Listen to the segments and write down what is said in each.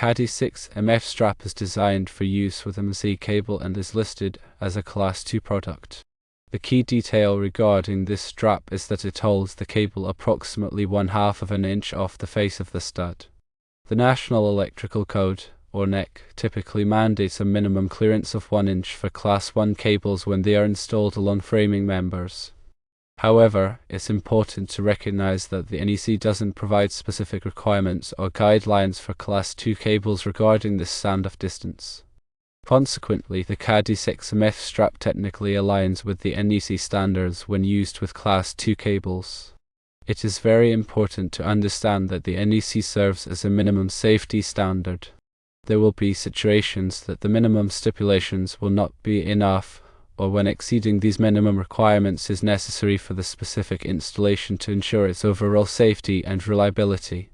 Caddy 6MF strap is designed for use with a NEC cable and is listed as a Class 2 product. The key detail regarding this strap is that it holds the cable approximately 1/2 of an inch off the face of the stud. The National Electrical Code, or NEC, typically mandates a minimum clearance of 1 inch for Class 1 cables when they are installed along framing members. However, it's important to recognize that the NEC doesn't provide specific requirements or guidelines for Class 2 cables regarding this standoff distance. Consequently, the Caddy 6MF strap technically aligns with the NEC standards when used with Class 2 cables. It is very important to understand that the NEC serves as a minimum safety standard. There will be situations that the minimum stipulations will not be enough, or when exceeding these minimum requirements is necessary for the specific installation to ensure its overall safety and reliability.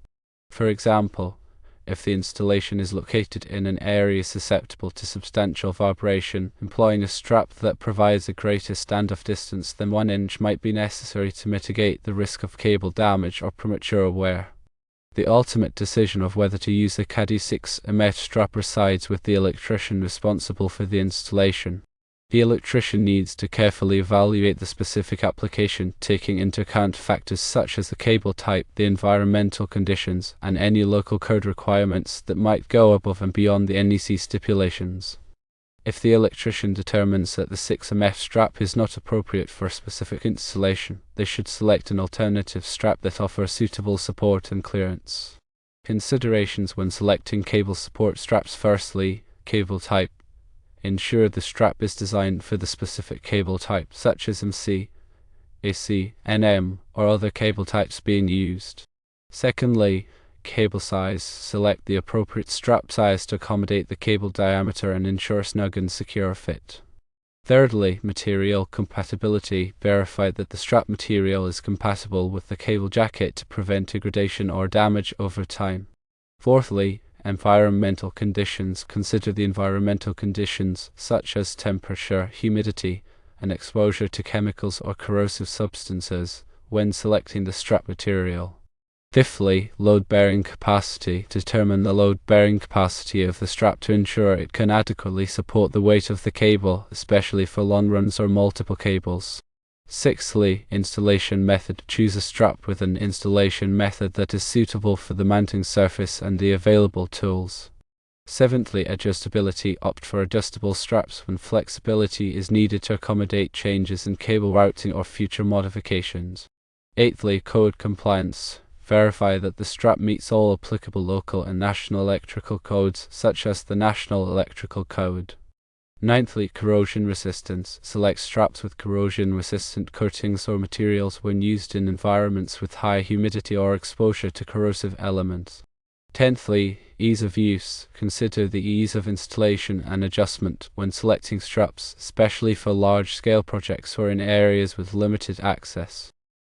For example, if the installation is located in an area susceptible to substantial vibration, employing a strap that provides a greater standoff distance than 1 inch might be necessary to mitigate the risk of cable damage or premature wear. The ultimate decision of whether to use the Caddy 6MF strap resides with the electrician responsible for the installation. The electrician needs to carefully evaluate the specific application, taking into account factors such as the cable type, the environmental conditions, and any local code requirements that might go above and beyond the NEC stipulations. If the electrician determines that the 6MF strap is not appropriate for a specific installation, they should select an alternative strap that offers suitable support and clearance. Considerations when selecting cable support straps: firstly, cable type. Ensure the strap is designed for the specific cable type, such as NEC, AC, NM, or other cable types being used. Secondly, cable size. Select the appropriate strap size to accommodate the cable diameter and ensure snug and secure fit. Thirdly, material compatibility. Verify that the strap material is compatible with the cable jacket to prevent degradation or damage over time. Fourthly, environmental conditions. Consider the environmental conditions such as temperature, humidity, and exposure to chemicals or corrosive substances when selecting the strap material. Fifthly, load-bearing capacity. Determine the load-bearing capacity of the strap to ensure it can adequately support the weight of the cable, especially for long runs or multiple cables. Sixthly, installation method. Choose a strap with an installation method that is suitable for the mounting surface and the available tools. Seventhly, adjustability. Opt for adjustable straps when flexibility is needed to accommodate changes in cable routing or future modifications. Eighthly, code compliance. Verify that the strap meets all applicable local and national electrical codes, such as the National Electrical Code. Ninthly, corrosion resistance. Select straps with corrosion-resistant coatings or materials when used in environments with high humidity or exposure to corrosive elements. Tenthly, ease of use. Consider the ease of installation and adjustment when selecting straps, especially for large-scale projects or in areas with limited access.